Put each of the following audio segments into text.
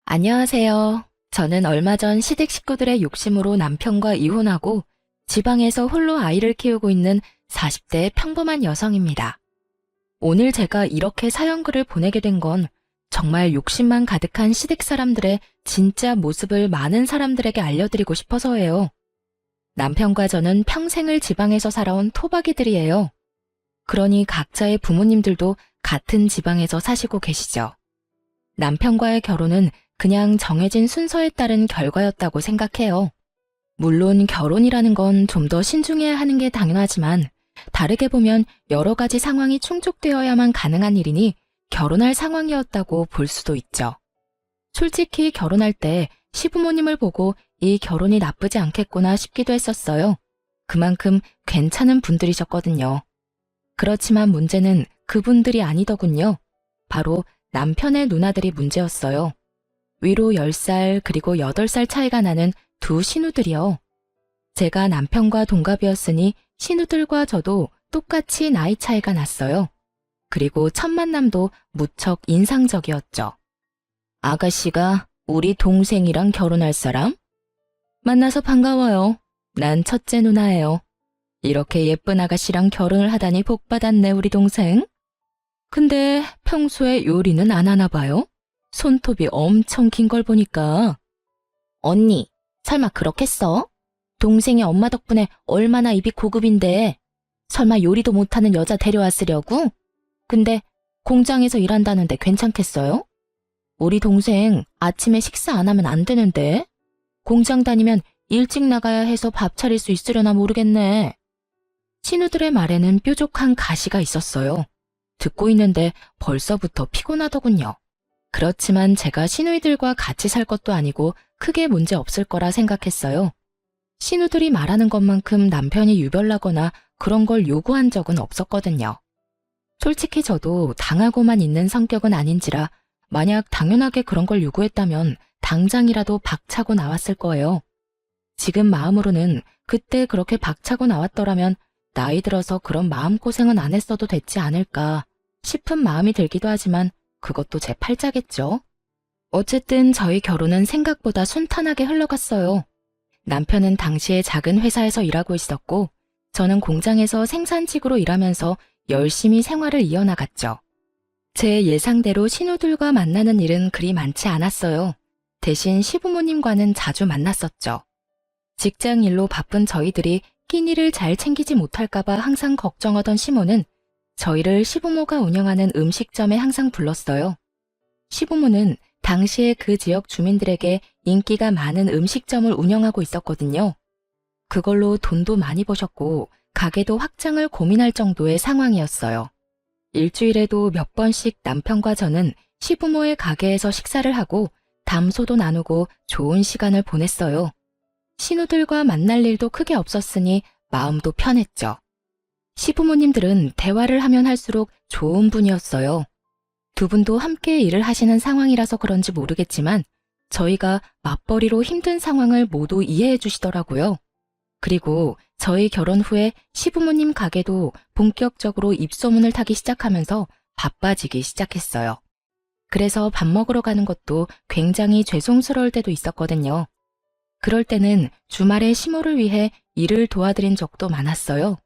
안녕하세요. 저는 얼마 전 시댁 식구들의 욕심으로 남편과 이혼하고 지방에서 홀로 아이를 키우고 있는 40대 평범한 여성입니다. 오늘 제가 이렇게 사연글을 보내게 된 건 정말 욕심만 가득한 시댁 사람들의 진짜 모습을 많은 사람들에게 알려드리고 싶어서예요. 남편과 저는 평생을 지방에서 살아온 토박이들이에요. 그러니 각자의 부모님들도 같은 지방에서 사시고 계시죠. 남편과의 결혼은 그냥 정해진 순서에 따른 결과였다고 생각해요. 물론 결혼이라는 건 좀 더 신중해야 하는 게 당연하지만 다르게 보면 여러 가지 상황이 충족되어야만 가능한 일이니 결혼할 상황이었다고 볼 수도 있죠. 솔직히 결혼할 때 시부모님을 보고 이 결혼이 나쁘지 않겠구나 싶기도 했었어요. 그만큼 괜찮은 분들이셨거든요. 그렇지만 문제는 그분들이 아니더군요. 바로 남편의 누나들이 문제였어요. 위로 10살 그리고 8살 차이가 나는 두 신우들이요. 제가 남편과 동갑이었으니 신우들과 저도 똑같이 나이 차이가 났어요. 그리고 첫 만남도 무척 인상적이었죠. 아가씨가 우리 동생이랑 결혼할 사람? 만나서 반가워요. 난 첫째 누나예요. 이렇게 예쁜 아가씨랑 결혼을 하다니 복받았네 우리 동생. 근데 평소에 요리는 안 하나 봐요? 손톱이 엄청 긴 걸 보니까. 언니, 설마 그렇겠어? 동생이 엄마 덕분에 얼마나 입이 고급인데 설마 요리도 못하는 여자 데려왔으려고? 근데 공장에서 일한다는데 괜찮겠어요? 우리 동생 아침에 식사 안 하면 안 되는데 공장 다니면 일찍 나가야 해서 밥 차릴 수 있으려나 모르겠네. 신우들의 말에는 뾰족한 가시가 있었어요. 듣고 있는데 벌써부터 피곤하더군요. 그렇지만 제가 시누이들과 같이 살 것도 아니고 크게 문제 없을 거라 생각했어요. 시누들이 말하는 것만큼 남편이 유별나거나 그런 걸 요구한 적은 없었거든요. 솔직히 저도 당하고만 있는 성격은 아닌지라 만약 당연하게 그런 걸 요구했다면 당장이라도 박차고 나왔을 거예요. 지금 마음으로는 그때 그렇게 박차고 나왔더라면 나이 들어서 그런 마음고생은 안 했어도 됐지 않을까 싶은 마음이 들기도 하지만 그것도 제 팔자겠죠. 어쨌든 저희 결혼은 생각보다 순탄하게 흘러갔어요. 남편은 당시에 작은 회사에서 일하고 있었고 저는 공장에서 생산직으로 일하면서 열심히 생활을 이어나갔죠. 제 예상대로 신우들과 만나는 일은 그리 많지 않았어요. 대신 시부모님과는 자주 만났었죠. 직장 일로 바쁜 저희들이 끼니를 잘 챙기지 못할까봐 항상 걱정하던 시모는 저희를 시부모가 운영하는 음식점에 항상 불렀어요. 시부모는 당시에 그 지역 주민들에게 인기가 많은 음식점을 운영하고 있었거든요. 그걸로 돈도 많이 버셨고 가게도 확장을 고민할 정도의 상황이었어요. 일주일에도 몇 번씩 남편과 저는 시부모의 가게에서 식사를 하고 담소도 나누고 좋은 시간을 보냈어요. 신우들과 만날 일도 크게 없었으니 마음도 편했죠. 시부모님들은 대화를 하면 할수록 좋은 분이었어요. 두 분도 함께 일을 하시는 상황이라서 그런지 모르겠지만 저희가 맞벌이로 힘든 상황을 모두 이해해 주시더라고요. 그리고 저희 결혼 후에 시부모님 가게도 본격적으로 입소문을 타기 시작하면서 바빠지기 시작했어요. 그래서 밥 먹으러 가는 것도 굉장히 죄송스러울 때도 있었거든요. 그럴 때는 주말에 시모를 위해 일을 도와드린 적도 많았어요.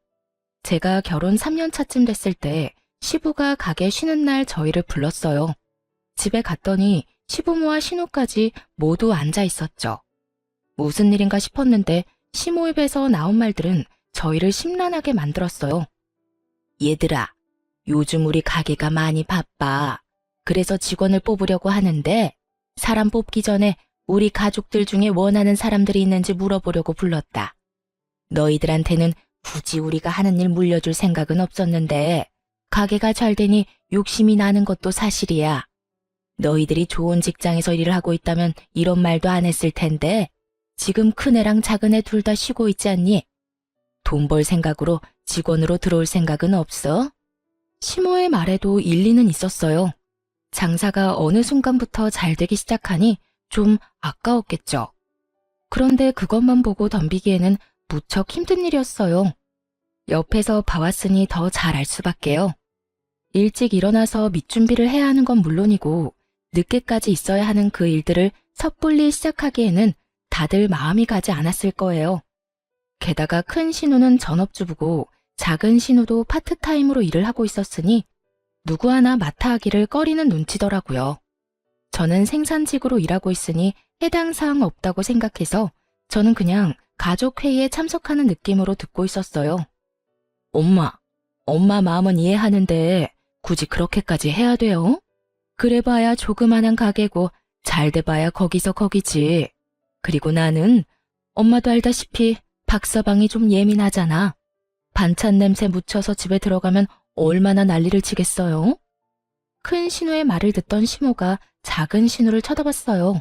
제가 결혼 3년 차쯤 됐을 때 시부가 가게 쉬는 날 저희를 불렀어요. 집에 갔더니 시부모와 신우까지 모두 앉아 있었죠. 무슨 일인가 싶었는데 시모 입에서 나온 말들은 저희를 심란하게 만들었어요. 얘들아, 요즘 우리 가게가 많이 바빠. 그래서 직원을 뽑으려고 하는데 사람 뽑기 전에 우리 가족들 중에 원하는 사람들이 있는지 물어보려고 불렀다. 너희들한테는 굳이 우리가 하는 일 물려줄 생각은 없었는데 가게가 잘 되니 욕심이 나는 것도 사실이야. 너희들이 좋은 직장에서 일을 하고 있다면 이런 말도 안 했을 텐데 지금 큰애랑 작은애 둘 다 쉬고 있지 않니? 돈 벌 생각으로 직원으로 들어올 생각은 없어? 시모의 말에도 일리는 있었어요. 장사가 어느 순간부터 잘 되기 시작하니 좀 아까웠겠죠. 그런데 그것만 보고 덤비기에는 무척 힘든 일이었어요. 옆에서 봐왔으니 더 잘 알 수밖에요. 일찍 일어나서 밑준비를 해야 하는 건 물론이고 늦게까지 있어야 하는 그 일들을 섣불리 시작하기에는 다들 마음이 가지 않았을 거예요. 게다가 큰 신우는 전업주부고 작은 신우도 파트타임으로 일을 하고 있었으니 누구 하나 맡아 하기를 꺼리는 눈치더라고요. 저는 생산직으로 일하고 있으니 해당 사항 없다고 생각해서 저는 그냥 가족회의에 참석하는 느낌으로 듣고 있었어요. 엄마 마음은 이해하는데 굳이 그렇게까지 해야 돼요? 그래봐야 조그만한 가게고 잘 돼봐야 거기서 거기지. 그리고 나는 엄마도 알다시피 박서방이 좀 예민하잖아. 반찬 냄새 묻혀서 집에 들어가면 얼마나 난리를 치겠어요? 큰 신우의 말을 듣던 시모가 작은 신우를 쳐다봤어요.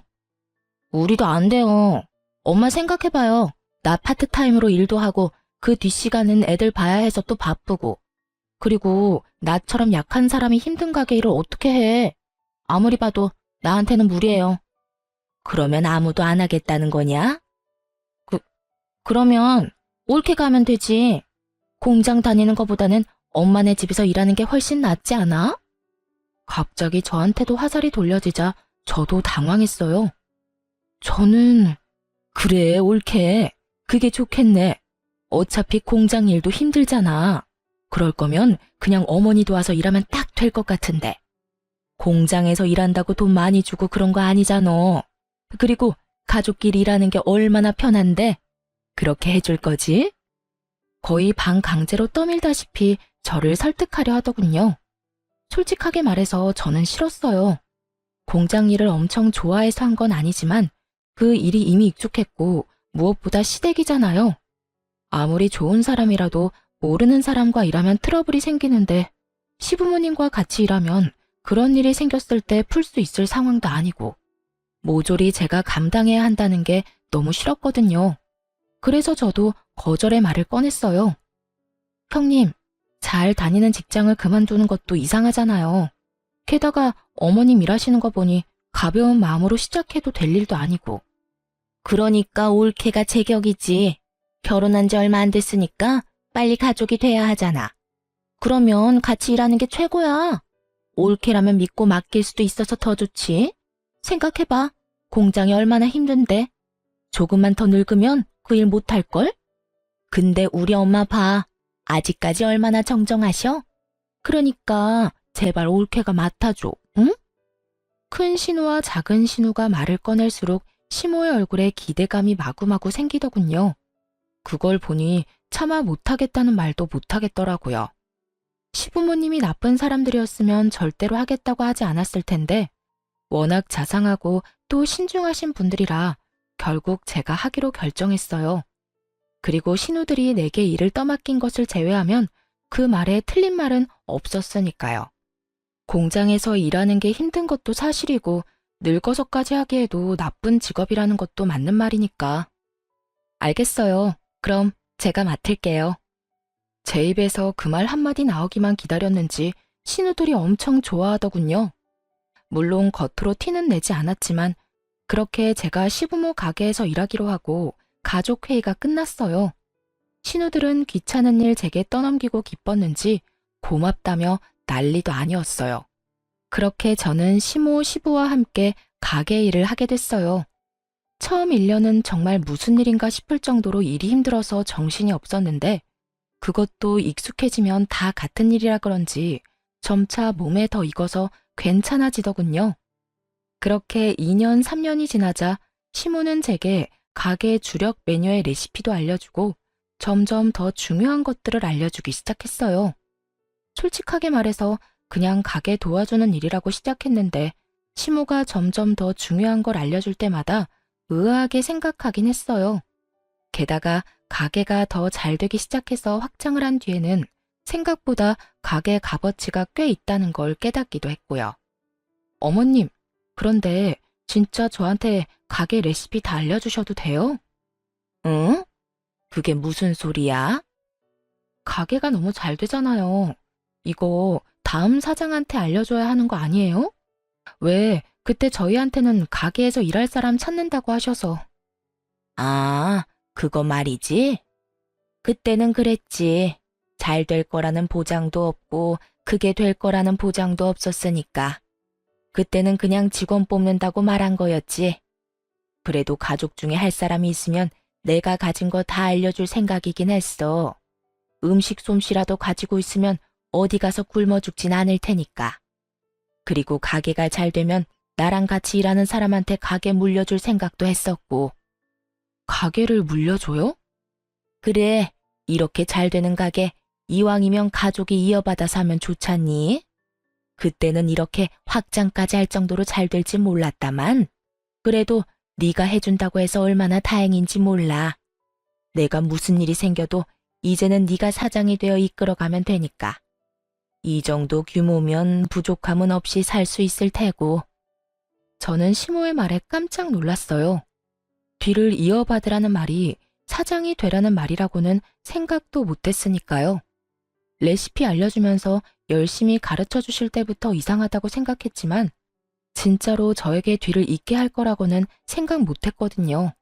우리도 안 돼요. 엄마 생각해봐요. 나 파트타임으로 일도 하고 그 뒷시간은 애들 봐야 해서 또 바쁘고. 그리고 나처럼 약한 사람이 힘든 가게 일을 어떻게 해? 아무리 봐도 나한테는 무리예요. 그러면 아무도 안 하겠다는 거냐? 그러면 옳게 가면 되지. 공장 다니는 것보다는 엄마네 집에서 일하는 게 훨씬 낫지 않아? 갑자기 저한테도 화살이 돌려지자 저도 당황했어요. 저는 그래, 옳게. 그게 좋겠네. 어차피 공장 일도 힘들잖아. 그럴 거면 그냥 어머니 도와서 일하면 딱 될 것 같은데. 공장에서 일한다고 돈 많이 주고 그런 거 아니잖아. 그리고 가족끼리 일하는 게 얼마나 편한데 그렇게 해줄 거지? 거의 반강제로 떠밀다시피 저를 설득하려 하더군요. 솔직하게 말해서 저는 싫었어요. 공장 일을 엄청 좋아해서 한 건 아니지만 그 일이 이미 익숙했고 무엇보다 시댁이잖아요. 아무리 좋은 사람이라도 모르는 사람과 일하면 트러블이 생기는데 시부모님과 같이 일하면 그런 일이 생겼을 때 풀 수 있을 상황도 아니고 모조리 제가 감당해야 한다는 게 너무 싫었거든요. 그래서 저도 거절의 말을 꺼냈어요. 형님, 잘 다니는 직장을 그만두는 것도 이상하잖아요. 게다가 어머님 일하시는 거 보니 가벼운 마음으로 시작해도 될 일도 아니고. 그러니까 올케가 제격이지. 결혼한 지 얼마 안 됐으니까 빨리 가족이 돼야 하잖아. 그러면 같이 일하는 게 최고야. 올케라면 믿고 맡길 수도 있어서 더 좋지. 생각해봐. 공장이 얼마나 힘든데. 조금만 더 늙으면 그 일 못할걸? 근데 우리 엄마 봐. 아직까지 얼마나 정정하셔? 그러니까 제발 올케가 맡아줘, 응? 큰 신우와 작은 신우가 말을 꺼낼수록 시모의 얼굴에 기대감이 마구마구 생기더군요. 그걸 보니 차마 못하겠다는 말도 못하겠더라고요. 시부모님이 나쁜 사람들이었으면 절대로 하겠다고 하지 않았을 텐데 워낙 자상하고 또 신중하신 분들이라 결국 제가 하기로 결정했어요. 그리고 신우들이 내게 일을 떠맡긴 것을 제외하면 그 말에 틀린 말은 없었으니까요. 공장에서 일하는 게 힘든 것도 사실이고 늙어서까지 하기에도 나쁜 직업이라는 것도 맞는 말이니까. 알겠어요. 그럼 제가 맡을게요. 제 입에서 그 말 한마디 나오기만 기다렸는지 신우들이 엄청 좋아하더군요. 물론 겉으로 티는 내지 않았지만 그렇게 제가 시부모 가게에서 일하기로 하고 가족회의가 끝났어요. 신우들은 귀찮은 일 제게 떠넘기고 기뻤는지 고맙다며 난리도 아니었어요. 그렇게 저는 시모, 시부와 함께 가게 일을 하게 됐어요. 처음 1년은 정말 무슨 일인가 싶을 정도로 일이 힘들어서 정신이 없었는데 그것도 익숙해지면 다 같은 일이라 그런지 점차 몸에 더 익어서 괜찮아지더군요. 그렇게 2년, 3년이 지나자 시모는 제게 가게 주력 메뉴의 레시피도 알려주고 점점 더 중요한 것들을 알려주기 시작했어요. 솔직하게 말해서 그냥 가게 도와주는 일이라고 시작했는데 시모가 점점 더 중요한 걸 알려줄 때마다 의아하게 생각하긴 했어요. 게다가 가게가 더 잘 되기 시작해서 확장을 한 뒤에는 생각보다 가게 값어치가 꽤 있다는 걸 깨닫기도 했고요. 어머님, 그런데 진짜 저한테 가게 레시피 다 알려주셔도 돼요? 응? 그게 무슨 소리야? 가게가 너무 잘 되잖아요. 이거 다음 사장한테 알려줘야 하는 거 아니에요? 왜 그때 저희한테는 가게에서 일할 사람 찾는다고 하셔서. 아, 그거 말이지? 그때는 그랬지. 잘 될 거라는 보장도 없고 그게 될 거라는 보장도 없었으니까. 그때는 그냥 직원 뽑는다고 말한 거였지. 그래도 가족 중에 할 사람이 있으면 내가 가진 거 다 알려줄 생각이긴 했어. 음식 솜씨라도 가지고 있으면 어디 가서 굶어 죽진 않을 테니까. 그리고 가게가 잘 되면 나랑 같이 일하는 사람한테 가게 물려줄 생각도 했었고. 가게를 물려줘요? 그래, 이렇게 잘 되는 가게 이왕이면 가족이 이어받아서 하면 좋잖니? 그때는 이렇게 확장까지 할 정도로 잘 될지 몰랐다만 그래도 네가 해준다고 해서 얼마나 다행인지 몰라. 내가 무슨 일이 생겨도 이제는 네가 사장이 되어 이끌어가면 되니까. 이 정도 규모면 부족함은 없이 살 수 있을 테고. 저는 시모의 말에 깜짝 놀랐어요. 뒤를 이어받으라는 말이 사장이 되라는 말이라고는 생각도 못했으니까요. 레시피 알려주면서 열심히 가르쳐 주실 때부터 이상하다고 생각했지만 진짜로 저에게 뒤를 잇게 할 거라고는 생각 못했거든요.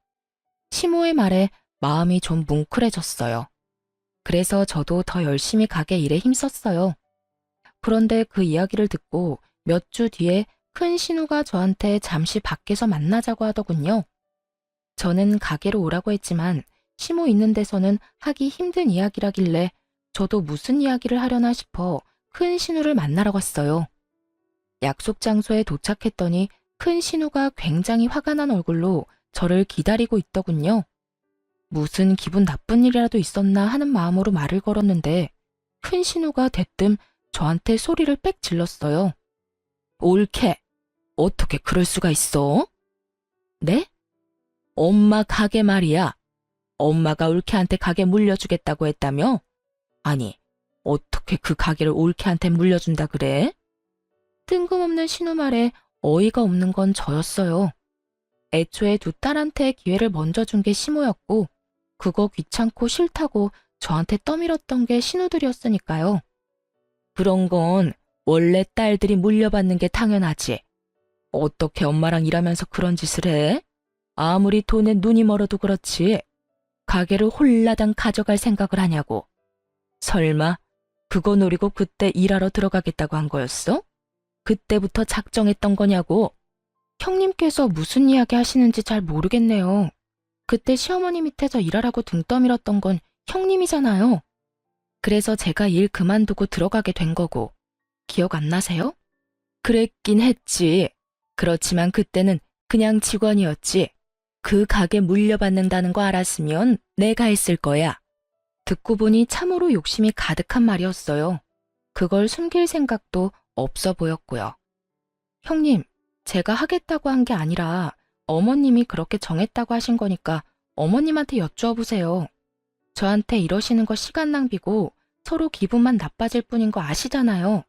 시모의 말에 마음이 좀 뭉클해졌어요. 그래서 저도 더 열심히 가게 일에 힘썼어요. 그런데 그 이야기를 듣고 몇 주 뒤에 큰 신우가 저한테 잠시 밖에서 만나자고 하더군요. 저는 가게로 오라고 했지만 시모 있는 데서는 하기 힘든 이야기라길래 저도 무슨 이야기를 하려나 싶어 큰 신우를 만나러 갔어요. 약속 장소에 도착했더니 큰 신우가 굉장히 화가 난 얼굴로 저를 기다리고 있더군요. 무슨 기분 나쁜 일이라도 있었나 하는 마음으로 말을 걸었는데 큰 신우가 대뜸 저한테 소리를 빽 질렀어요. 옳게, 어떻게 그럴 수가 있어? 네? 엄마 가게 말이야. 엄마가 올케한테 가게 물려주겠다고 했다며? 아니, 어떻게 그 가게를 올케한테 물려준다 그래? 뜬금없는 신우 말에 어이가 없는 건 저였어요. 애초에 두 딸한테 기회를 먼저 준 게 시모였고 그거 귀찮고 싫다고 저한테 떠밀었던 게 신우들이었으니까요. 그런 건 원래 딸들이 물려받는 게 당연하지. 어떻게 엄마랑 일하면서 그런 짓을 해? 아무리 돈에 눈이 멀어도 그렇지. 가게를 홀라당 가져갈 생각을 하냐고. 설마 그거 노리고 그때 일하러 들어가겠다고 한 거였어? 그때부터 작정했던 거냐고. 형님께서 무슨 이야기 하시는지 잘 모르겠네요. 그때 시어머니 밑에서 일하라고 등 떠밀었던 건 형님이잖아요. 그래서 제가 일 그만두고 들어가게 된 거고. 기억 안 나세요? 그랬긴 했지. 그렇지만 그때는 그냥 직원이었지. 그 가게 물려받는다는 거 알았으면 내가 했을 거야. 듣고 보니 참으로 욕심이 가득한 말이었어요. 그걸 숨길 생각도 없어 보였고요. 형님, 제가 하겠다고 한 게 아니라 어머님이 그렇게 정했다고 하신 거니까 어머님한테 여쭈어보세요. 저한테 이러시는 거 시간 낭비고 서로 기분만 나빠질 뿐인 거 아시잖아요.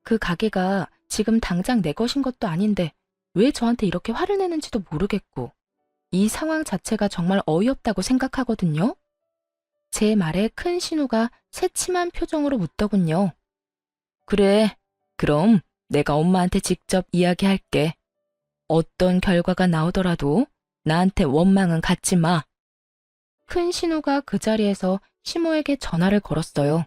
그 가게가 지금 당장 내 것인 것도 아닌데 왜 저한테 이렇게 화를 내는지도 모르겠고 이 상황 자체가 정말 어이없다고 생각하거든요. 제 말에 큰 신우가 새침한 표정으로 묻더군요. 그래, 그럼 내가 엄마한테 직접 이야기할게. 어떤 결과가 나오더라도 나한테 원망은 갖지 마. 큰 신우가 그 자리에서 시모에게 전화를 걸었어요.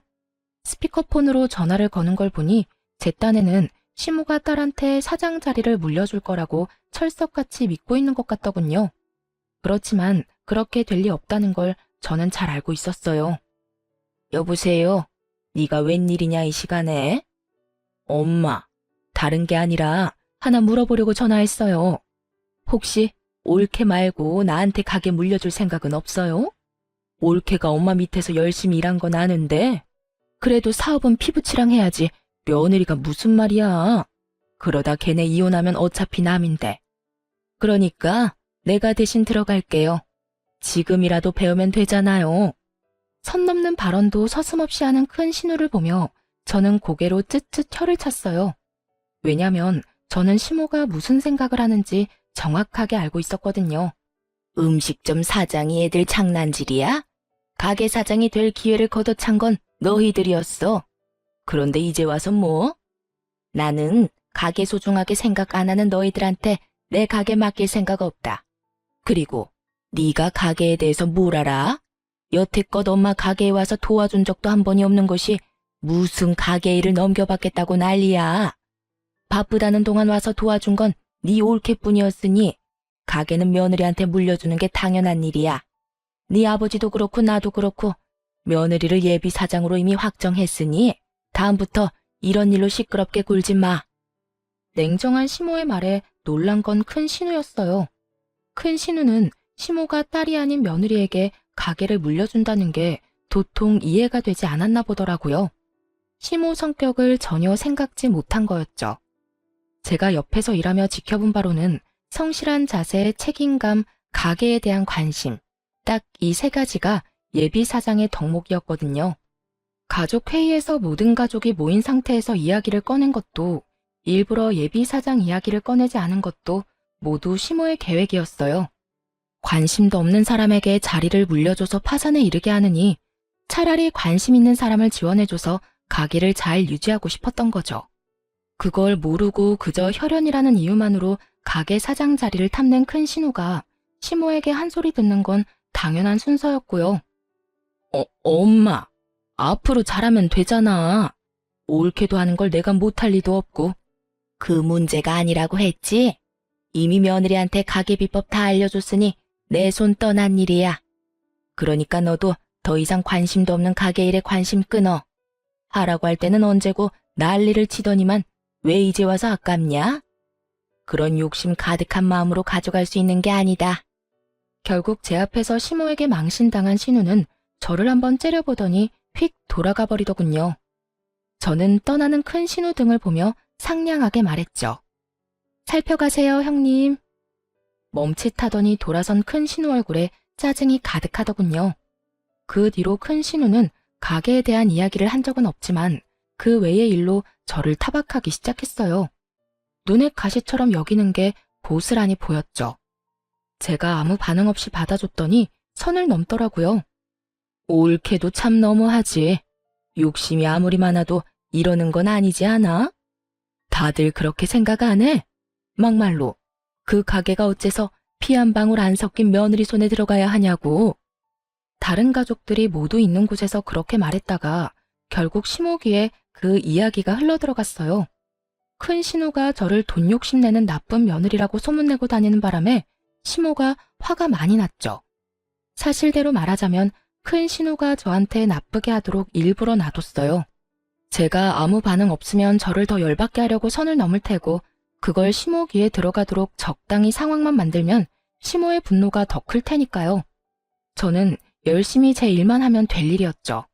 스피커폰으로 전화를 거는 걸 보니 제 딴에는 시모가 딸한테 사장 자리를 물려줄 거라고 철석같이 믿고 있는 것 같더군요. 그렇지만 그렇게 될 리 없다는 걸 저는 잘 알고 있었어요. 여보세요? 네가 웬일이냐 이 시간에? 엄마, 다른 게 아니라 하나 물어보려고 전화했어요. 혹시 올케 말고 나한테 가게 물려줄 생각은 없어요? 올케가 엄마 밑에서 열심히 일한 건 아는데 그래도 사업은 피부치랑 해야지 며느리가 무슨 말이야. 그러다 걔네 이혼하면 어차피 남인데. 그러니까 내가 대신 들어갈게요. 지금이라도 배우면 되잖아요. 선 넘는 발언도 서슴없이 하는 큰 신우를 보며 저는 고개로 쯧쯧 혀를 찼어요. 왜냐면 저는 시모가 무슨 생각을 하는지 정확하게 알고 있었거든요. 음식점 사장이 애들 장난질이야? 가게 사장이 될 기회를 걷어찬 건 너희들이었어. 그런데 이제 와서 뭐? 나는 가게 소중하게 생각 안 하는 너희들한테 내 가게 맡길 생각 없다. 그리고 네가 가게에 대해서 뭘 알아? 여태껏 엄마 가게에 와서 도와준 적도 한 번이 없는 것이 무슨 가게 일을 넘겨받겠다고 난리야. 바쁘다는 동안 와서 도와준 건 네 올케뿐이었으니 가게는 며느리한테 물려주는 게 당연한 일이야. 네 아버지도 그렇고 나도 그렇고 며느리를 예비 사장으로 이미 확정했으니 다음부터 이런 일로 시끄럽게 굴지 마. 냉정한 시모의 말에 놀란 건 큰 신우였어요. 큰 신우는 시모가 딸이 아닌 며느리에게 가게를 물려준다는 게 도통 이해가 되지 않았나 보더라고요. 시모 성격을 전혀 생각지 못한 거였죠. 제가 옆에서 일하며 지켜본 바로는 성실한 자세, 책임감, 가게에 대한 관심, 딱 이 세 가지가 예비 사장의 덕목이었거든요. 가족 회의에서 모든 가족이 모인 상태에서 이야기를 꺼낸 것도, 일부러 예비 사장 이야기를 꺼내지 않은 것도 모두 시모의 계획이었어요. 관심도 없는 사람에게 자리를 물려줘서 파산에 이르게 하느니 차라리 관심 있는 사람을 지원해줘서 가게를 잘 유지하고 싶었던 거죠. 그걸 모르고 그저 혈연이라는 이유만으로 가게 사장 자리를 탐낸 큰 신우가 시모에게 한 소리 듣는 건 당연한 순서였고요. 엄마, 앞으로 잘하면 되잖아. 옳게도 하는 걸 내가 못할 리도 없고. 그 문제가 아니라고 했지? 이미 며느리한테 가게 비법 다 알려줬으니 내 손 떠난 일이야. 그러니까 너도 더 이상 관심도 없는 가게 일에 관심 끊어. 하라고 할 때는 언제고 난리를 치더니만 왜 이제 와서 아깝냐? 그런 욕심 가득한 마음으로 가져갈 수 있는 게 아니다. 결국 제 앞에서 시모에게 망신당한 신우는 저를 한번 째려보더니 휙 돌아가 버리더군요. 저는 떠나는 큰 신우 등을 보며 상냥하게 말했죠. 살펴가세요, 형님. 멈칫하더니 돌아선 큰 신우 얼굴에 짜증이 가득하더군요. 그 뒤로 큰 신우는 가게에 대한 이야기를 한 적은 없지만 그 외의 일로 저를 타박하기 시작했어요. 눈에 가시처럼 여기는 게 고스란히 보였죠. 제가 아무 반응 없이 받아줬더니 선을 넘더라고요. 옳게도 참 너무하지. 욕심이 아무리 많아도 이러는 건 아니지 않아? 다들 그렇게 생각 안 해? 막말로 그 가게가 어째서 피 한 방울 안 섞인 며느리 손에 들어가야 하냐고. 다른 가족들이 모두 있는 곳에서 그렇게 말했다가 결국 시모 귀에 그 이야기가 흘러들어갔어요. 큰 신우가 저를 돈 욕심내는 나쁜 며느리라고 소문내고 다니는 바람에 시모가 화가 많이 났죠. 사실대로 말하자면 큰 신우가 저한테 나쁘게 하도록 일부러 놔뒀어요. 제가 아무 반응 없으면 저를 더 열받게 하려고 선을 넘을 테고 그걸 시모 귀에 들어가도록 적당히 상황만 만들면 시모의 분노가 더 클 테니까요. 저는 열심히 제 일만 하면 될 일이었죠.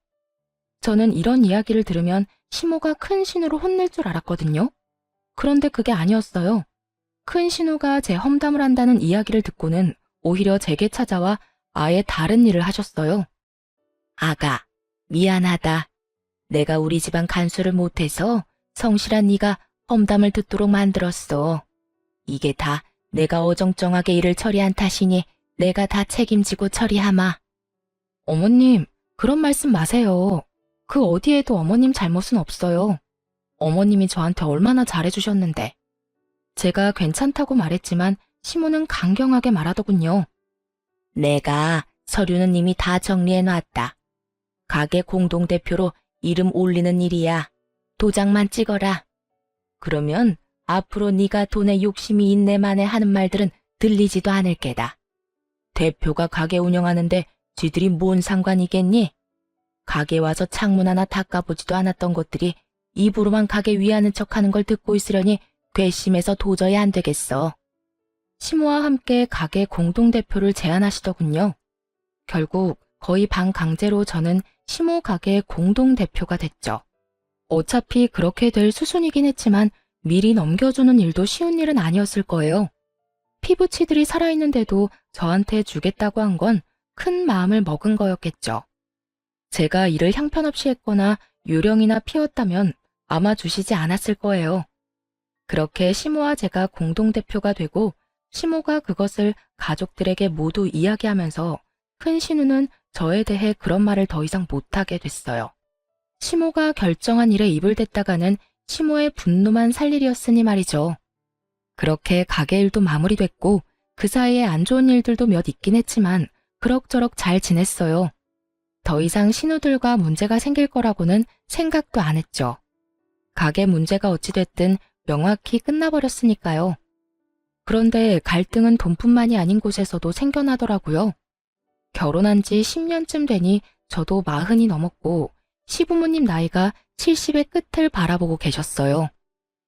저는 이런 이야기를 들으면 시모가 큰 신우로 혼낼 줄 알았거든요. 그런데 그게 아니었어요. 큰 신우가 제 험담을 한다는 이야기를 듣고는 오히려 제게 찾아와 아예 다른 일을 하셨어요. 아가, 미안하다. 내가 우리 집안 간수를 못해서 성실한 네가 험담을 듣도록 만들었어. 이게 다 내가 어정쩡하게 일을 처리한 탓이니 내가 다 책임지고 처리하마. 어머님, 그런 말씀 마세요. 그 어디에도 어머님 잘못은 없어요. 어머님이 저한테 얼마나 잘해주셨는데. 제가 괜찮다고 말했지만 시모는 강경하게 말하더군요. 내가 서류는 이미 다 정리해놨다. 가게 공동대표로 이름 올리는 일이야. 도장만 찍어라. 그러면 앞으로 네가 돈에 욕심이 있네 마네 하는 말들은 들리지도 않을 게다. 대표가 가게 운영하는데 쥐들이 뭔 상관이겠니? 가게 와서 창문 하나 닦아보지도 않았던 것들이 입으로만 가게 위하는 척하는 걸 듣고 있으려니 괘씸해서 도저히 안 되겠어. 시모와 함께 가게 공동대표를 제안하시더군요. 결국 거의 반강제로 저는 시모 가게의 공동대표가 됐죠. 어차피 그렇게 될 수순이긴 했지만 미리 넘겨주는 일도 쉬운 일은 아니었을 거예요. 피부치들이 살아있는데도 저한테 주겠다고 한 건 큰 마음을 먹은 거였겠죠. 제가 일을 형편없이 했거나 요령이나 피웠다면 아마 주시지 않았을 거예요. 그렇게 시모와 제가 공동대표가 되고 시모가 그것을 가족들에게 모두 이야기하면서 큰 신우는 저에 대해 그런 말을 더 이상 못하게 됐어요. 시모가 결정한 일에 입을 댔다가는 시모의 분노만 살 일이었으니 말이죠. 그렇게 가게 일도 마무리됐고 그 사이에 안 좋은 일들도 몇 있긴 했지만 그럭저럭 잘 지냈어요. 더 이상 신우들과 문제가 생길 거라고는 생각도 안 했죠. 가게 문제가 어찌됐든 명확히 끝나버렸으니까요. 그런데 갈등은 돈뿐만이 아닌 곳에서도 생겨나더라고요. 결혼한 지 10년쯤 되니 저도 40이 넘었고 시부모님 나이가 70의 끝을 바라보고 계셨어요.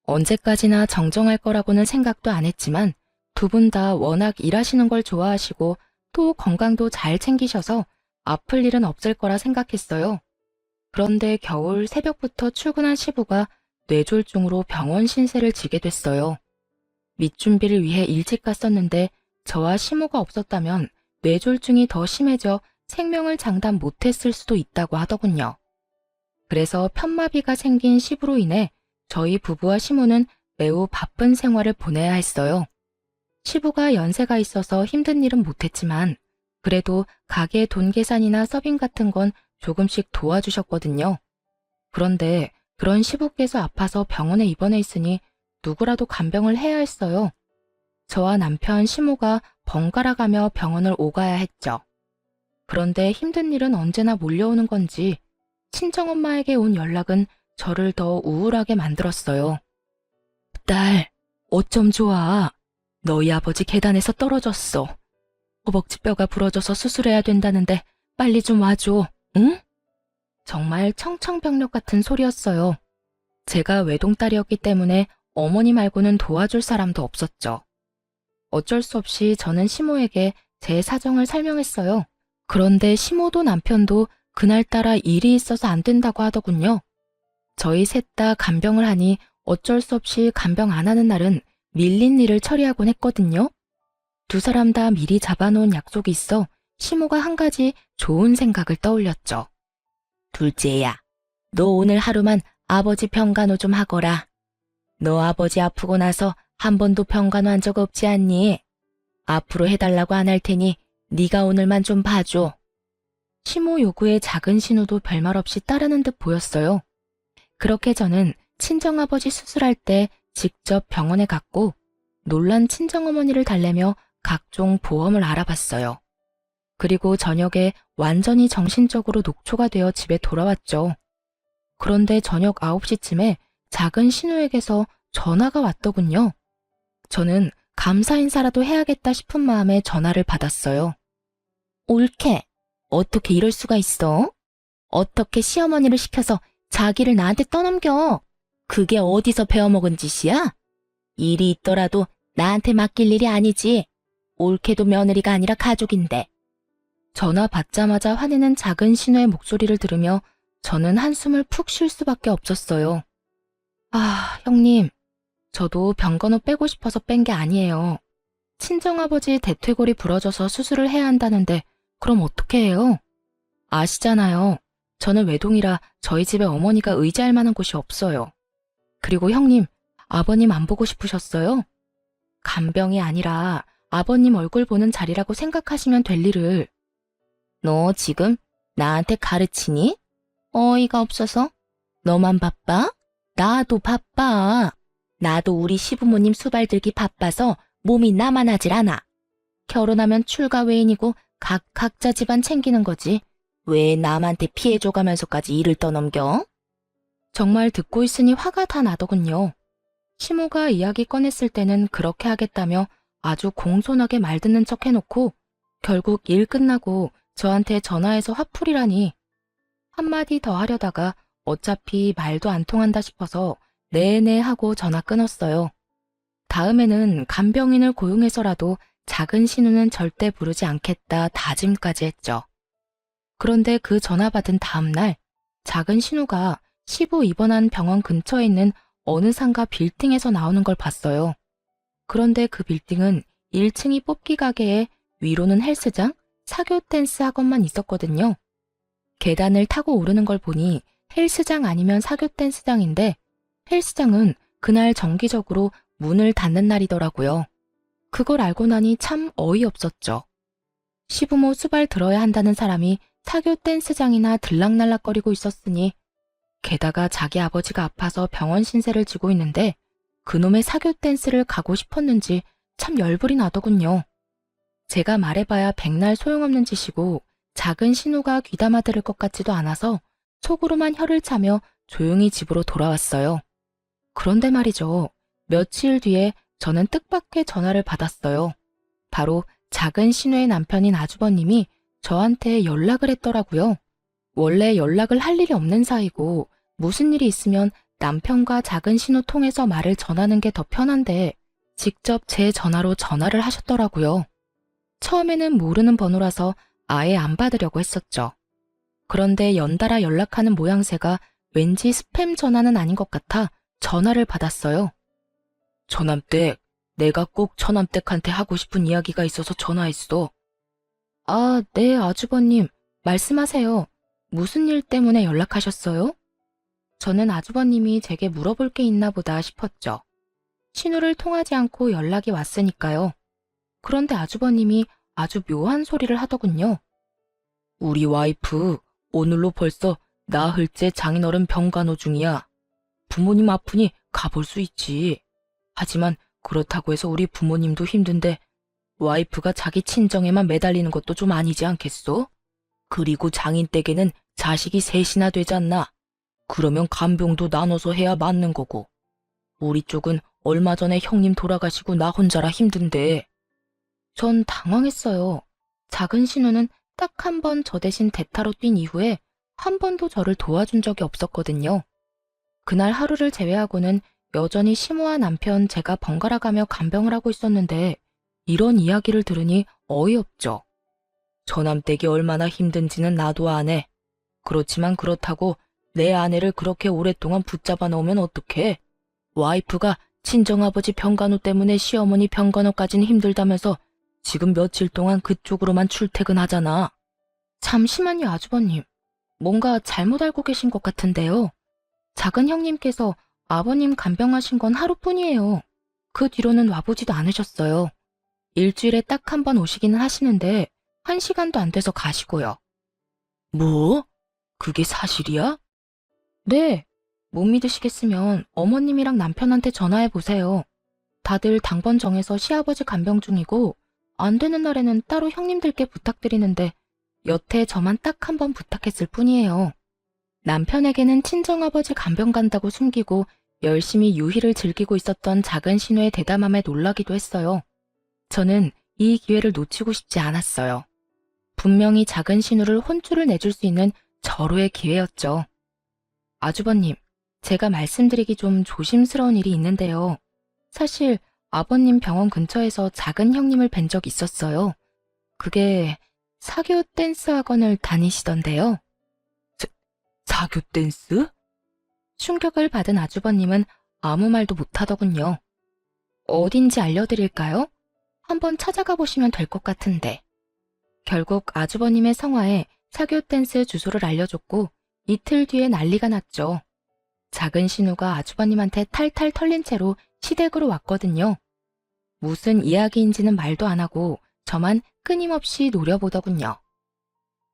언제까지나 정정할 거라고는 생각도 안 했지만 두 분 다 워낙 일하시는 걸 좋아하시고 또 건강도 잘 챙기셔서 아플 일은 없을 거라 생각했어요. 그런데 겨울 새벽부터 출근한 시부가 뇌졸중으로 병원 신세를 지게 됐어요. 밑준비를 위해 일찍 갔었는데 저와 시모가 없었다면 뇌졸중이 더 심해져 생명을 장담 못했을 수도 있다고 하더군요. 그래서 편마비가 생긴 시부로 인해 저희 부부와 시모는 매우 바쁜 생활을 보내야 했어요. 시부가 연세가 있어서 힘든 일은 못했지만 그래도 가게 돈 계산이나 서빙 같은 건 조금씩 도와주셨거든요. 그런데 그런 시부께서 아파서 병원에 입원해 있으니 누구라도 간병을 해야 했어요. 저와 남편 시모가 번갈아 가며 병원을 오가야 했죠. 그런데 힘든 일은 언제나 몰려오는 건지 친정엄마에게 온 연락은 저를 더 우울하게 만들었어요. 딸, 어쩜 좋아. 너희 아버지 계단에서 떨어졌어. 허벅지뼈가 부러져서 수술해야 된다는데 빨리 좀 와줘, 응? 정말 청청병력 같은 소리였어요. 제가 외동딸이었기 때문에 어머니 말고는 도와줄 사람도 없었죠. 어쩔 수 없이 저는 시모에게 제 사정을 설명했어요. 그런데 시모도 남편도 그날따라 일이 있어서 안 된다고 하더군요. 저희 셋 다 간병을 하니 어쩔 수 없이 간병 안 하는 날은 밀린 일을 처리하곤 했거든요. 두 사람 다 미리 잡아놓은 약속이 있어 시모가 한 가지 좋은 생각을 떠올렸죠. 둘째야, 너 오늘 하루만 아버지 병간호 좀 하거라. 너 아버지 아프고 나서 한 번도 병간호 한 적 없지 않니? 앞으로 해달라고 안 할 테니 네가 오늘만 좀 봐줘. 시모 요구에 작은 신우도 별말 없이 따르는 듯 보였어요. 그렇게 저는 친정아버지 수술할 때 직접 병원에 갔고 놀란 친정어머니를 달래며 각종 보험을 알아봤어요. 그리고 저녁에 완전히 정신적으로 녹초가 되어 집에 돌아왔죠. 그런데 저녁 9시쯤에 작은 신우에게서 전화가 왔더군요. 저는 감사 인사라도 해야겠다 싶은 마음에 전화를 받았어요. 옳게, 어떻게 이럴 수가 있어? 어떻게 시어머니를 시켜서 자기를 나한테 떠넘겨? 그게 어디서 배워먹은 짓이야? 일이 있더라도 나한테 맡길 일이 아니지. 옳게도 며느리가 아니라 가족인데. 전화 받자마자 화내는 작은 신우의 목소리를 들으며 저는 한숨을 푹 쉴 수밖에 없었어요. 아, 형님. 저도 병간호 빼고 싶어서 뺀 게 아니에요. 친정아버지 대퇴골이 부러져서 수술을 해야 한다는데 그럼 어떻게 해요? 아시잖아요. 저는 외동이라 저희 집에 어머니가 의지할 만한 곳이 없어요. 그리고 형님, 아버님 안 보고 싶으셨어요? 간병이 아니라 아버님 얼굴 보는 자리라고 생각하시면 될 일을. 너 지금 나한테 가르치니? 어이가 없어서? 너만 바빠? 나도 바빠. 나도 우리 시부모님 수발 들기 바빠서 몸이 나만하질 않아. 결혼하면 출가 외인이고 각자 집안 챙기는 거지. 왜 남한테 피해 줘가면서까지 일을 떠넘겨? 정말 듣고 있으니 화가 다 나더군요. 시모가 이야기 꺼냈을 때는 그렇게 하겠다며 아주 공손하게 말 듣는 척 해놓고 결국 일 끝나고 저한테 전화해서 화풀이라니. 한마디 더 하려다가 어차피 말도 안 통한다 싶어서 네네 하고 전화 끊었어요. 다음에는 간병인을 고용해서라도 작은 신우는 절대 부르지 않겠다 다짐까지 했죠. 그런데 그 전화 받은 다음 날 작은 신우가 시부 입원한 병원 근처에 있는 어느 상가 빌딩에서 나오는 걸 봤어요. 그런데 그 빌딩은 1층이 뽑기 가게에 위로는 헬스장, 사교 댄스 학원만 있었거든요. 계단을 타고 오르는 걸 보니 헬스장 아니면 사교 댄스장인데 헬스장은 그날 정기적으로 문을 닫는 날이더라고요. 그걸 알고 나니 참 어이없었죠. 시부모 수발 들어야 한다는 사람이 사교 댄스장이나 들락날락거리고 있었으니 게다가 자기 아버지가 아파서 병원 신세를 지고 있는데 그놈의 사교 댄스를 가고 싶었는지 참 열불이 나더군요. 제가 말해봐야 백날 소용없는 짓이고 작은 신우가 귀담아 들을 것 같지도 않아서 속으로만 혀를 차며 조용히 집으로 돌아왔어요. 그런데 말이죠. 며칠 뒤에 저는 뜻밖의 전화를 받았어요. 바로 작은 신우의 남편인 아주버님이 저한테 연락을 했더라고요. 원래 연락을 할 일이 없는 사이고 무슨 일이 있으면 남편과 작은 신우 통해서 말을 전하는 게 더 편한데 직접 제 전화로 전화를 하셨더라고요. 처음에는 모르는 번호라서 아예 안 받으려고 했었죠. 그런데 연달아 연락하는 모양새가 왠지 스팸 전화는 아닌 것 같아 전화를 받았어요. 처남댁, 내가 꼭 처남댁한테 하고 싶은 이야기가 있어서 전화했어. 아, 네, 아주버님. 말씀하세요. 무슨 일 때문에 연락하셨어요? 저는 아주버님이 제게 물어볼 게 있나 보다 싶었죠. 신호를 통하지 않고 연락이 왔으니까요. 그런데 아주버님이 아주 묘한 소리를 하더군요. 우리 와이프, 오늘로 벌써 나흘째 장인어른 병간호 중이야. 부모님 아프니 가볼 수 있지. 하지만 그렇다고 해서 우리 부모님도 힘든데 와이프가 자기 친정에만 매달리는 것도 좀 아니지 않겠소? 그리고 장인 댁에는 자식이 셋이나 되잖나. 그러면 간병도 나눠서 해야 맞는 거고. 우리 쪽은 얼마 전에 형님 돌아가시고 나 혼자라 힘든데. 전 당황했어요. 작은 신우는 딱 한 번 저 대신 대타로 뛴 이후에 한 번도 저를 도와준 적이 없었거든요. 그날 하루를 제외하고는 여전히 시모와 남편 제가 번갈아 가며 간병을 하고 있었는데 이런 이야기를 들으니 어이없죠. 저남댁이 얼마나 힘든지는 나도 아네. 그렇지만 그렇다고 내 아내를 그렇게 오랫동안 붙잡아 놓으면 어떡해? 와이프가 친정아버지 병간호 때문에 시어머니 병간호까지는 힘들다면서 지금 며칠 동안 그쪽으로만 출퇴근하잖아. 잠시만요, 아주버님. 뭔가 잘못 알고 계신 것 같은데요. 작은 형님께서 아버님 간병하신 건 하루뿐이에요. 그 뒤로는 와보지도 않으셨어요. 일주일에 딱 한 번 오시기는 하시는데 1시간도 안 돼서 가시고요. 뭐? 그게 사실이야? 네. 못 믿으시겠으면 어머님이랑 남편한테 전화해 보세요. 다들 당번 정해서 시아버지 간병 중이고 안 되는 날에는 따로 형님들께 부탁드리는데 여태 저만 딱 한 번 부탁했을 뿐이에요. 남편에게는 친정아버지 간병 간다고 숨기고 열심히 유희를 즐기고 있었던 작은 신우의 대담함에 놀라기도 했어요. 저는 이 기회를 놓치고 싶지 않았어요. 분명히 작은 신우를 혼쭐을 내줄 수 있는 절호의 기회였죠. 아주버님, 제가 말씀드리기 좀 조심스러운 일이 있는데요. 사실 아버님 병원 근처에서 작은 형님을 뵌 적 있었어요. 그게 사교 댄스 학원을 다니시던데요. 사교 댄스? 충격을 받은 아주버님은 아무 말도 못하더군요. 어딘지 알려드릴까요? 한번 찾아가 보시면 될 것 같은데. 결국 아주버님의 성화에 사교 댄스 주소를 알려줬고 이틀 뒤에 난리가 났죠. 작은 신우가 아주버님한테 탈탈 털린 채로 시댁으로 왔거든요. 무슨 이야기인지는 말도 안 하고 저만 끊임없이 노려보더군요.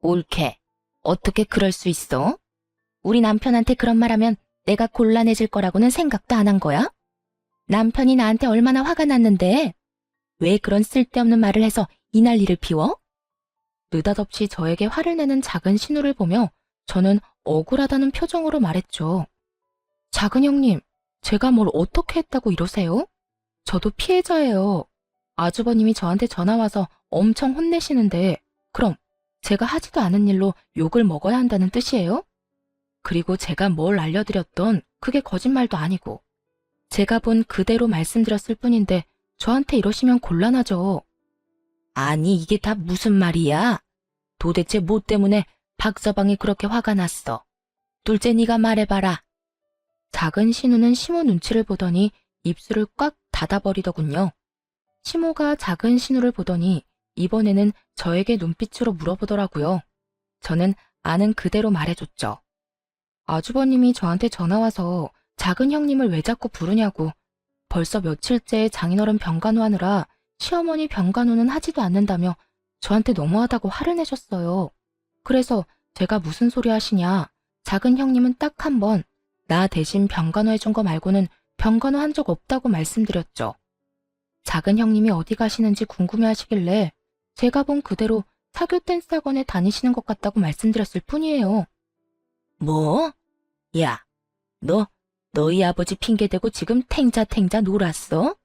옳게. 어떻게 그럴 수 있어? 우리 남편한테 그런 말하면 내가 곤란해질 거라고는 생각도 안 한 거야? 남편이 나한테 얼마나 화가 났는데 왜 그런 쓸데없는 말을 해서 이 난리를 피워? 느닷없이 저에게 화를 내는 작은 신우를 보며 저는 억울하다는 표정으로 말했죠. 작은 형님, 제가 뭘 어떻게 했다고 이러세요? 저도 피해자예요. 아주버님이 저한테 전화와서 엄청 혼내시는데 그럼 제가 하지도 않은 일로 욕을 먹어야 한다는 뜻이에요? 그리고 제가 뭘 알려드렸던 그게 거짓말도 아니고 제가 본 그대로 말씀드렸을 뿐인데 저한테 이러시면 곤란하죠. 아니 이게 다 무슨 말이야? 도대체 뭐 때문에 박서방이 그렇게 화가 났어? 둘째 네가 말해봐라. 작은 신우는 시모 눈치를 보더니 입술을 꽉 닫아버리더군요. 시모가 작은 신우를 보더니 이번에는 저에게 눈빛으로 물어보더라고요. 저는 아는 그대로 말해줬죠. 아주버님이 저한테 전화와서 작은 형님을 왜 자꾸 부르냐고 벌써 며칠째 장인어른 병간호하느라 시어머니 병간호는 하지도 않는다며 저한테 너무하다고 화를 내셨어요. 그래서 제가 무슨 소리 하시냐. 작은 형님은 딱 한 번 나 대신 병간호해준 거 말고는 병간호 한 적 없다고 말씀드렸죠. 작은 형님이 어디 가시는지 궁금해하시길래 제가 본 그대로 사교 댄스 학원에 다니시는 것 같다고 말씀드렸을 뿐이에요. 뭐? 야, 너 너희 아버지 핑계대고 지금 탱자탱자 놀았어?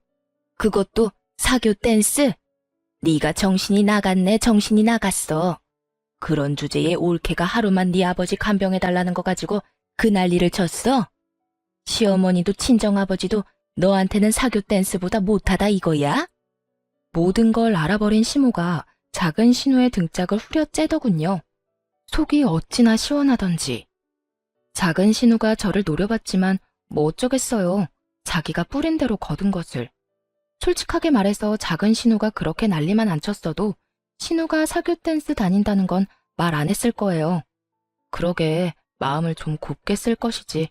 그것도 사교 댄스? 네가 정신이 나갔네, 정신이 나갔어. 그런 주제에 올케가 하루만 네 아버지 간병해달라는 거 가지고 그 난리를 쳤어? 시어머니도 친정아버지도 너한테는 사교 댄스보다 못하다 이거야? 모든 걸 알아버린 시모가 작은 신우의 등짝을 후려째더군요. 속이 어찌나 시원하던지. 작은 신우가 저를 노려봤지만 뭐 어쩌겠어요. 자기가 뿌린 대로 거둔 것을. 솔직하게 말해서 작은 신우가 그렇게 난리만 안 쳤어도 신우가 사교 댄스 다닌다는 건 말 안 했을 거예요. 그러게 마음을 좀 곱게 쓸 것이지.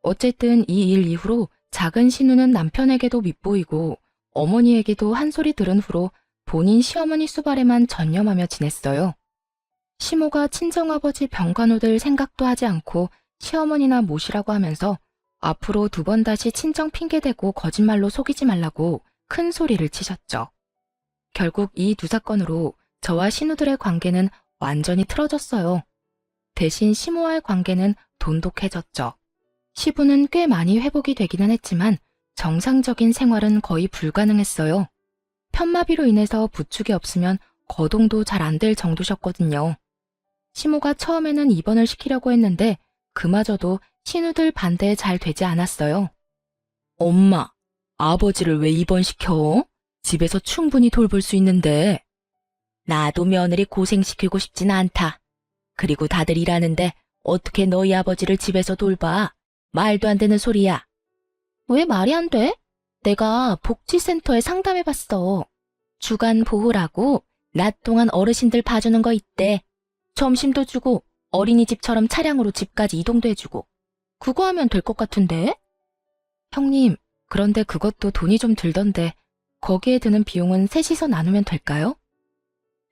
어쨌든 이 일 이후로 작은 신우는 남편에게도 밉보이고 어머니에게도 한 소리 들은 후로 본인 시어머니 수발에만 전념하며 지냈어요. 시모가 친정아버지 병간호될 생각도 하지 않고 시어머니나 모시라고 하면서 앞으로 2번 다시 친정 핑계대고 거짓말로 속이지 말라고 큰 소리를 치셨죠. 결국 이 2사건으로 저와 신우들의 관계는 완전히 틀어졌어요. 대신 시모와의 관계는 돈독해졌죠. 시부는 꽤 많이 회복이 되기는 했지만 정상적인 생활은 거의 불가능했어요. 편마비로 인해서 부축이 없으면 거동도 잘 안 될 정도셨거든요. 시모가 처음에는 입원을 시키려고 했는데 그마저도 신우들 반대에 잘 되지 않았어요. 엄마, 아버지를 왜 입원시켜? 집에서 충분히 돌볼 수 있는데. 나도 며느리 고생시키고 싶진 않다. 그리고 다들 일하는데 어떻게 너희 아버지를 집에서 돌봐? 말도 안 되는 소리야. 왜 말이 안 돼? 내가 복지센터에 상담해봤어. 주간 보호라고 낮 동안 어르신들 봐주는 거 있대. 점심도 주고 어린이집처럼 차량으로 집까지 이동도 해주고. 그거 하면 될 것 같은데? 형님, 그런데 그것도 돈이 좀 들던데 거기에 드는 비용은 셋이서 나누면 될까요?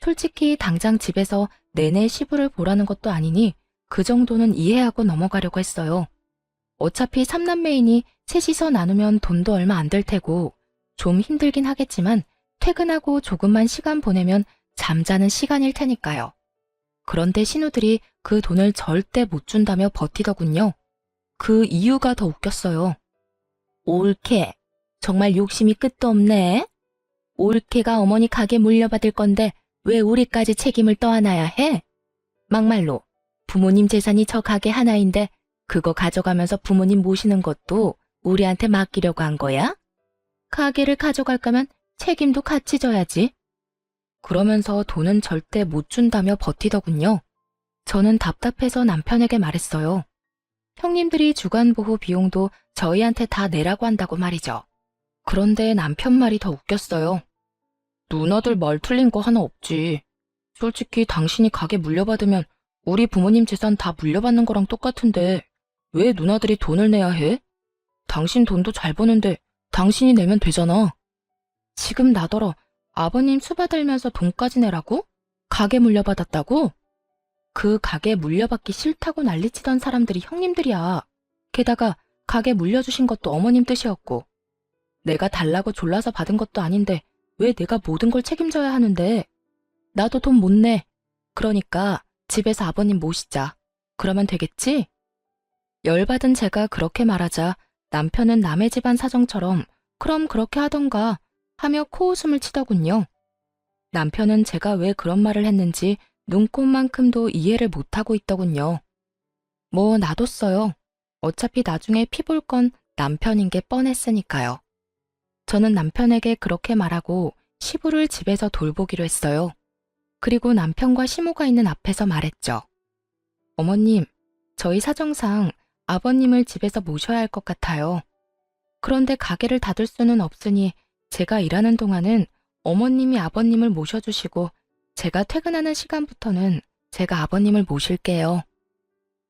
솔직히 당장 집에서 내내 시부를 보라는 것도 아니니 그 정도는 이해하고 넘어가려고 했어요. 어차피 3남매이니 셋이서 나누면 돈도 얼마 안 될 테고 좀 힘들긴 하겠지만 퇴근하고 조금만 시간 보내면 잠자는 시간일 테니까요. 그런데 신우들이 그 돈을 절대 못 준다며 버티더군요. 그 이유가 더 웃겼어요. 올케, 정말 욕심이 끝도 없네. 올케가 어머니 가게 물려받을 건데 왜 우리까지 책임을 떠안아야 해? 막말로 부모님 재산이 저 가게 하나인데 그거 가져가면서 부모님 모시는 것도 우리한테 맡기려고 한 거야? 가게를 가져갈 거면 책임도 같이 져야지. 그러면서 돈은 절대 못 준다며 버티더군요. 저는 답답해서 남편에게 말했어요. 형님들이 주간보호 비용도 저희한테 다 내라고 한다고 말이죠. 그런데 남편 말이 더 웃겼어요. 누나들 말 틀린 거 하나 없지. 솔직히 당신이 가게 물려받으면 우리 부모님 재산 다 물려받는 거랑 똑같은데 왜 누나들이 돈을 내야 해? 당신 돈도 잘 버는데 당신이 내면 되잖아. 지금 나더러 아버님 수받들면서 돈까지 내라고? 가게 물려받았다고? 그 가게 물려받기 싫다고 난리치던 사람들이 형님들이야. 게다가 가게 물려주신 것도 어머님 뜻이었고 내가 달라고 졸라서 받은 것도 아닌데 왜 내가 모든 걸 책임져야 하는데? 나도 돈 못 내. 그러니까 집에서 아버님 모시자. 그러면 되겠지? 열받은 제가 그렇게 말하자 남편은 남의 집안 사정처럼 그럼 그렇게 하던가 하며 코웃음을 치더군요. 남편은 제가 왜 그런 말을 했는지 눈꼽만큼도 이해를 못하고 있더군요. 뭐 놔뒀어요. 어차피 나중에 피 볼 건 남편인 게 뻔했으니까요. 저는 남편에게 그렇게 말하고 시부를 집에서 돌보기로 했어요. 그리고 남편과 시모가 있는 앞에서 말했죠. 어머님, 저희 사정상 아버님을 집에서 모셔야 할 것 같아요. 그런데 가게를 닫을 수는 없으니 제가 일하는 동안은 어머님이 아버님을 모셔주시고 제가 퇴근하는 시간부터는 제가 아버님을 모실게요.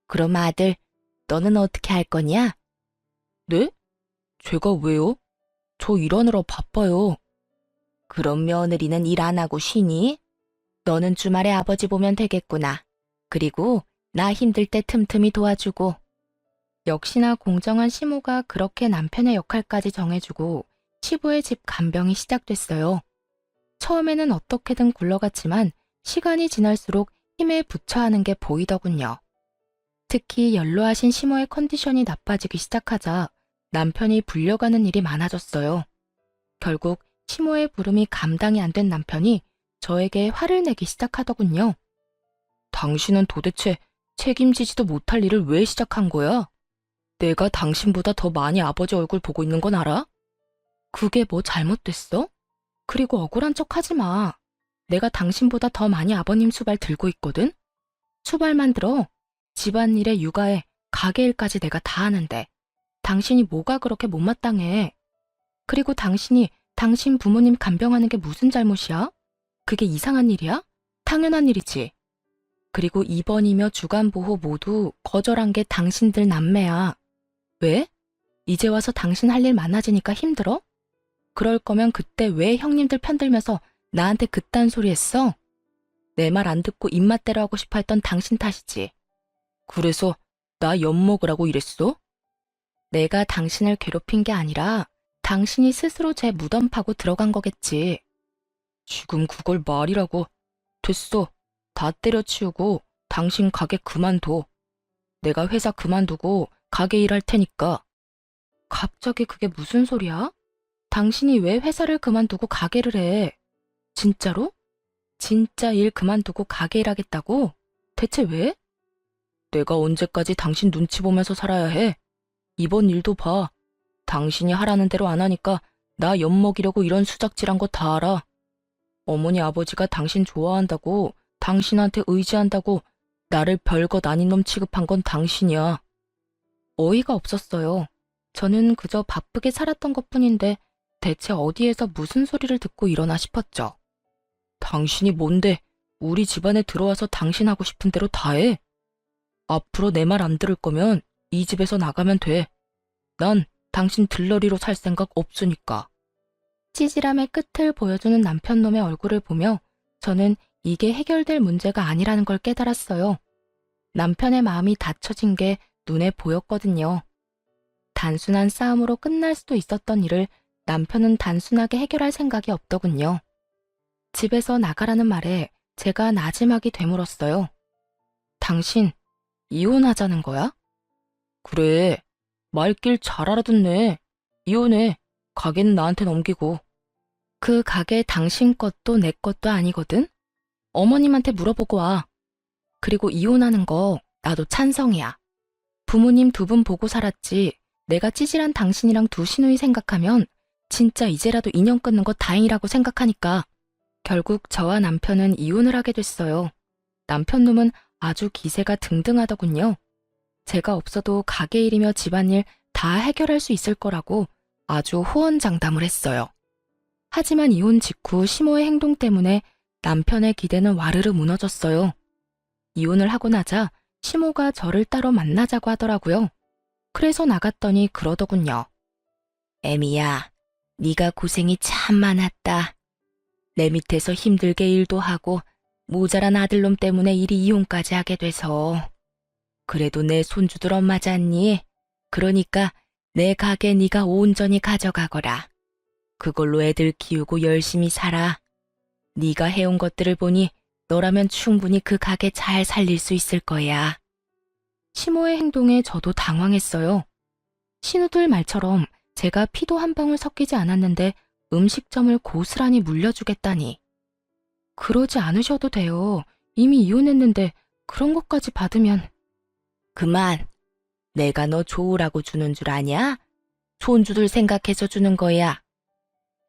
그럼 아들, 너는 어떻게 할 거냐? 네? 제가 왜요? 저 일하느라 바빠요. 그럼 며느리는 일 안 하고 쉬니? 너는 주말에 아버지 보면 되겠구나. 그리고 나 힘들 때 틈틈이 도와주고. 역시나 공정한 시모가 그렇게 남편의 역할까지 정해주고 시부의 집 간병이 시작됐어요. 처음에는 어떻게든 굴러갔지만 시간이 지날수록 힘에 부처하는 게 보이더군요. 특히 연로하신 시모의 컨디션이 나빠지기 시작하자 남편이 불려가는 일이 많아졌어요. 결국 시모의 부름이 감당이 안 된 남편이 저에게 화를 내기 시작하더군요. 당신은 도대체 책임지지도 못할 일을 왜 시작한 거야? 내가 당신보다 더 많이 아버지 얼굴 보고 있는 건 알아? 그게 뭐 잘못됐어? 그리고 억울한 척 하지 마. 내가 당신보다 더 많이 아버님 수발 들고 있거든? 수발만 들어. 집안일에 육아에 가게일까지 내가 다 하는데 당신이 뭐가 그렇게 못마땅해? 그리고 당신이 당신 부모님 간병하는 게 무슨 잘못이야? 그게 이상한 일이야? 당연한 일이지. 그리고 입원이며 주간보호 모두 거절한 게 당신들 남매야. 왜? 이제 와서 당신 할 일 많아지니까 힘들어? 그럴 거면 그때 왜 형님들 편들면서 나한테 그딴 소리 했어? 내 말 안 듣고 입맛대로 하고 싶어 했던 당신 탓이지. 그래서 나 엿먹으라고 이랬어? 내가 당신을 괴롭힌 게 아니라 당신이 스스로 제 무덤 파고 들어간 거겠지. 지금 그걸 말이라고. 됐어. 다 때려치우고 당신 가게 그만둬. 내가 회사 그만두고 가게 일할 테니까. 갑자기 그게 무슨 소리야? 당신이 왜 회사를 그만두고 가게를 해? 진짜로? 진짜 일 그만두고 가게 일하겠다고? 대체 왜? 내가 언제까지 당신 눈치 보면서 살아야 해? 이번 일도 봐. 당신이 하라는 대로 안 하니까 나 엿먹이려고 이런 수작질한 거 다 알아. 어머니 아버지가 당신 좋아한다고, 당신한테 의지한다고 나를 별것 아닌 놈 취급한 건 당신이야. 어이가 없었어요. 저는 그저 바쁘게 살았던 것뿐인데 대체 어디에서 무슨 소리를 듣고 일어나 싶었죠. 당신이 뭔데 우리 집안에 들어와서 당신 하고 싶은 대로 다 해? 앞으로 내 말 안 들을 거면 이 집에서 나가면 돼. 난 당신 들러리로 살 생각 없으니까. 찌질함의 끝을 보여주는 남편놈의 얼굴을 보며 저는 이게 해결될 문제가 아니라는 걸 깨달았어요. 남편의 마음이 닫혀진 게 눈에 보였거든요. 단순한 싸움으로 끝날 수도 있었던 일을 남편은 단순하게 해결할 생각이 없더군요. 집에서 나가라는 말에 제가 나지막이 되물었어요. 당신 이혼하자는 거야? 그래. 말길 잘 알아듣네. 이혼해. 가게는 나한테 넘기고. 그 가게 당신 것도 내 것도 아니거든? 어머님한테 물어보고 와. 그리고 이혼하는 거 나도 찬성이야. 부모님 두 분 보고 살았지. 내가 찌질한 당신이랑 두 시누이 생각하면 진짜 이제라도 인연 끊는 거 다행이라고 생각하니까. 결국 저와 남편은 이혼을 하게 됐어요. 남편놈은 아주 기세가 등등하더군요. 제가 없어도 가게 일이며 집안일 다 해결할 수 있을 거라고 아주 호언장담을 했어요. 하지만 이혼 직후 시모의 행동 때문에 남편의 기대는 와르르 무너졌어요. 이혼을 하고 나자 시모가 저를 따로 만나자고 하더라고요. 그래서 나갔더니 그러더군요. 애미야, 네가 고생이 참 많았다. 내 밑에서 힘들게 일도 하고 모자란 아들놈 때문에 이리 이혼까지 하게 돼서. 그래도 내 손주들 엄마잖니? 그러니까 내 가게 네가 온전히 가져가거라. 그걸로 애들 키우고 열심히 살아. 네가 해온 것들을 보니 너라면 충분히 그 가게 잘 살릴 수 있을 거야. 시모의 행동에 저도 당황했어요. 신우들 말처럼 제가 피도 한 방울 섞이지 않았는데 음식점을 고스란히 물려주겠다니. 그러지 않으셔도 돼요. 이미 이혼했는데 그런 것까지 받으면. 그만. 내가 너 좋으라고 주는 줄 아냐? 손주들 생각해서 주는 거야.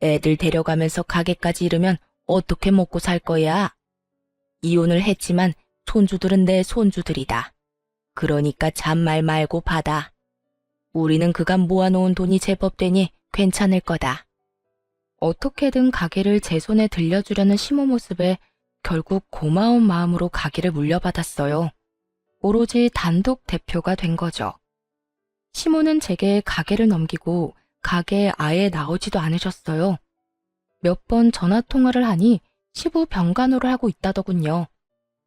애들 데려가면서 가게까지 잃으면 어떻게 먹고 살 거야? 이혼을 했지만 손주들은 내 손주들이다. 그러니까 잔말 말고 받아. 우리는 그간 모아놓은 돈이 제법 되니 괜찮을 거다. 어떻게든 가게를 제 손에 들려주려는 시모 모습에 결국 고마운 마음으로 가게를 물려받았어요. 오로지 단독 대표가 된 거죠. 시모는 제게 가게를 넘기고 가게에 아예 나오지도 않으셨어요. 몇 번 전화통화를 하니 시부 병간호를 하고 있다더군요.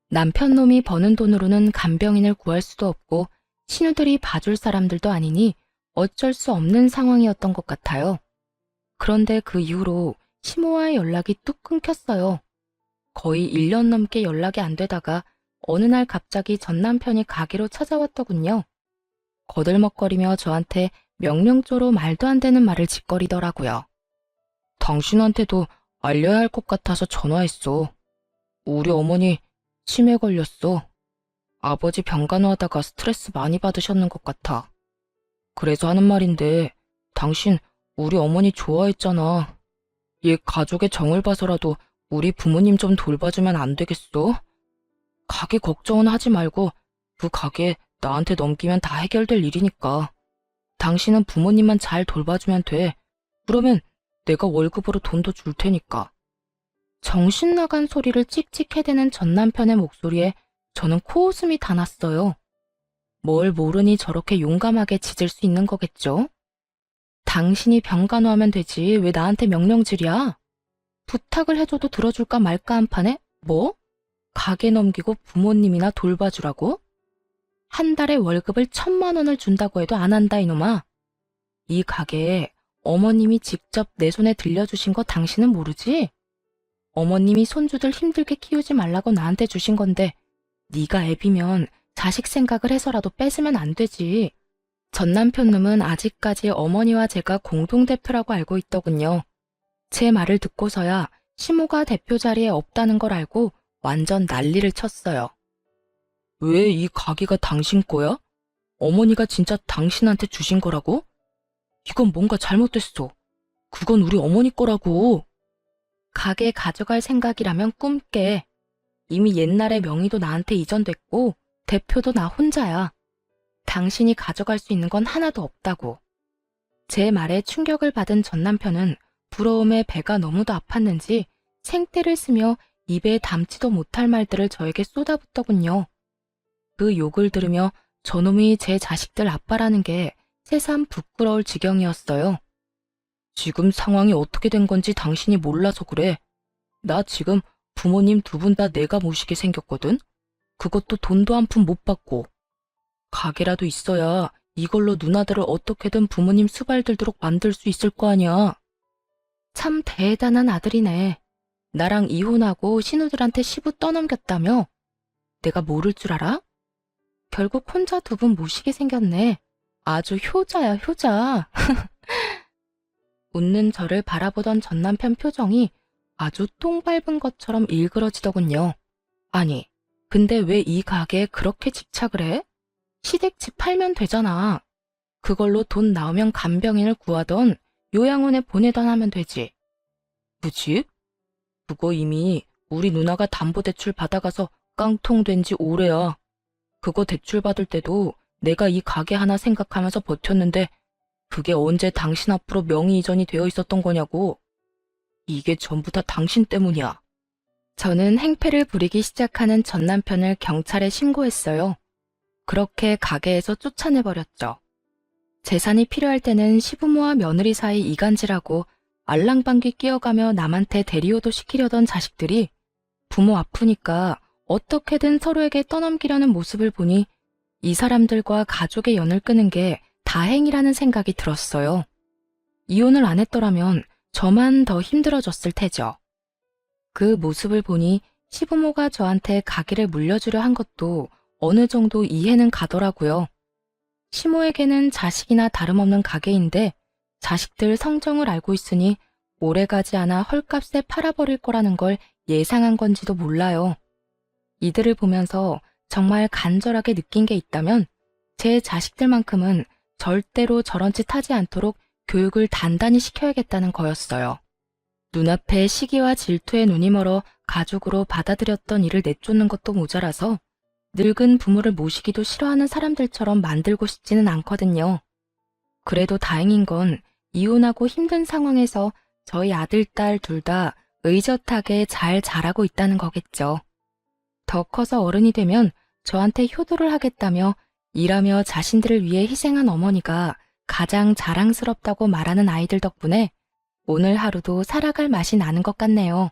남편놈이 버는 돈으로는 간병인을 구할 수도 없고 신우들이 봐줄 사람들도 아니니 어쩔 수 없는 상황이었던 것 같아요. 그런데 그 이후로 시모와의 연락이 뚝 끊겼어요. 거의 1년 넘게 연락이 안 되다가 어느 날 갑자기 전 남편이 가게로 찾아왔더군요. 거들먹거리며 저한테 명령조로 말도 안 되는 말을 짓거리더라고요. 당신한테도 알려야 할 것 같아서 전화했어. 우리 어머니 치매 걸렸어. 아버지 병간호하다가 스트레스 많이 받으셨는 것 같아. 그래서 하는 말인데 당신 우리 어머니 좋아했잖아. 얘 가족의 정을 봐서라도 우리 부모님 좀 돌봐주면 안 되겠어? 가게 걱정은 하지 말고 그 가게 나한테 넘기면 다 해결될 일이니까. 당신은 부모님만 잘 돌봐주면 돼. 그러면 내가 월급으로 돈도 줄 테니까. 정신 나간 소리를 찍찍 해대는 전 남편의 목소리에 저는 코웃음이 다 났어요. 뭘 모르니 저렇게 용감하게 짖을 수 있는 거겠죠? 당신이 병간호하면 되지 왜 나한테 명령질이야? 부탁을 해줘도 들어줄까 말까 한 판에 뭐? 가게 넘기고 부모님이나 돌봐주라고? 한 달에 월급을 1,000만 원을 준다고 해도 안 한다 이놈아. 이 가게에 어머님이 직접 내 손에 들려주신 거 당신은 모르지? 어머님이 손주들 힘들게 키우지 말라고 나한테 주신 건데 네가 애비면 자식 생각을 해서라도 뺏으면 안 되지. 전 남편 놈은 아직까지 어머니와 제가 공동대표라고 알고 있더군요. 제 말을 듣고서야 시모가 대표 자리에 없다는 걸 알고 완전 난리를 쳤어요. 왜 이 가게가 당신 거야? 어머니가 진짜 당신한테 주신 거라고? 이건 뭔가 잘못됐어. 그건 우리 어머니 거라고. 가게 가져갈 생각이라면 꿈 깨. 이미 옛날에 명의도 나한테 이전됐고 대표도 나 혼자야. 당신이 가져갈 수 있는 건 하나도 없다고. 제 말에 충격을 받은 전 남편은 부러움에 배가 너무도 아팠는지 생떼를 쓰며 입에 담지도 못할 말들을 저에게 쏟아붓더군요. 그 욕을 들으며 저놈이 제 자식들 아빠라는 게 새삼 부끄러울 지경이었어요. 지금 상황이 어떻게 된 건지 당신이 몰라서 그래. 나 지금 부모님 두 분 다 내가 모시게 생겼거든? 그것도 돈도 한 푼 못 받고. 가게라도 있어야 이걸로 누나들을 어떻게든 부모님 수발 들도록 만들 수 있을 거 아니야. 참 대단한 아들이네. 나랑 이혼하고 신우들한테 시부 떠넘겼다며? 내가 모를 줄 알아? 결국 혼자 두 분 모시게 생겼네. 아주 효자야, 효자. 웃는 저를 바라보던 전 남편 표정이 아주 똥 밟은 것처럼 일그러지더군요. 아니, 근데 왜 이 가게에 그렇게 집착을 해? 시댁집 팔면 되잖아. 그걸로 돈 나오면 간병인을 구하던 요양원에 보내던 하면 되지. 그 집? 그거 이미 우리 누나가 담보대출 받아가서 깡통된 지 오래야. 그거 대출 받을 때도 내가 이 가게 하나 생각하면서 버텼는데 그게 언제 당신 앞으로 명의 이전이 되어 있었던 거냐고. 이게 전부 다 당신 때문이야. 저는 행패를 부리기 시작하는 전 남편을 경찰에 신고했어요. 그렇게 가게에서 쫓아내버렸죠. 재산이 필요할 때는 시부모와 며느리 사이 이간질하고 알랑방귀 끼어가며 남한테 대리호도 시키려던 자식들이 부모 아프니까 어떻게든 서로에게 떠넘기려는 모습을 보니 이 사람들과 가족의 연을 끄는 게 다행이라는 생각이 들었어요. 이혼을 안 했더라면 저만 더 힘들어졌을 테죠. 그 모습을 보니 시부모가 저한테 가게를 물려주려 한 것도 어느 정도 이해는 가더라고요. 시모에게는 자식이나 다름없는 가게인데 자식들 성정을 알고 있으니 오래가지 않아 헐값에 팔아버릴 거라는 걸 예상한 건지도 몰라요. 이들을 보면서 정말 간절하게 느낀 게 있다면 제 자식들만큼은 절대로 저런 짓 하지 않도록 교육을 단단히 시켜야겠다는 거였어요. 눈앞에 시기와 질투에 눈이 멀어 가족으로 받아들였던 이를 내쫓는 것도 모자라서 늙은 부모를 모시기도 싫어하는 사람들처럼 만들고 싶지는 않거든요. 그래도 다행인 건 이혼하고 힘든 상황에서 저희 아들, 딸 둘 다 의젓하게 잘 자라고 있다는 거겠죠. 더 커서 어른이 되면 저한테 효도를 하겠다며 일하며 자신들을 위해 희생한 어머니가 가장 자랑스럽다고 말하는 아이들 덕분에 오늘 하루도 살아갈 맛이 나는 것 같네요.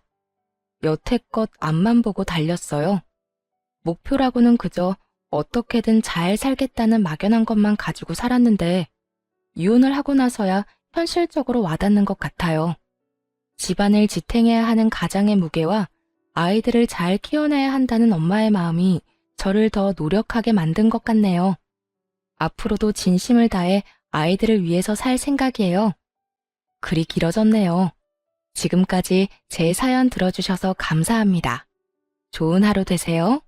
여태껏 앞만 보고 달렸어요. 목표라고는 그저 어떻게든 잘 살겠다는 막연한 것만 가지고 살았는데 이혼을 하고 나서야 현실적으로 와닿는 것 같아요. 집안을 지탱해야 하는 가장의 무게와 아이들을 잘 키워내야 한다는 엄마의 마음이 저를 더 노력하게 만든 것 같네요. 앞으로도 진심을 다해 아이들을 위해서 살 생각이에요. 글이 길어졌네요. 지금까지 제 사연 들어주셔서 감사합니다. 좋은 하루 되세요.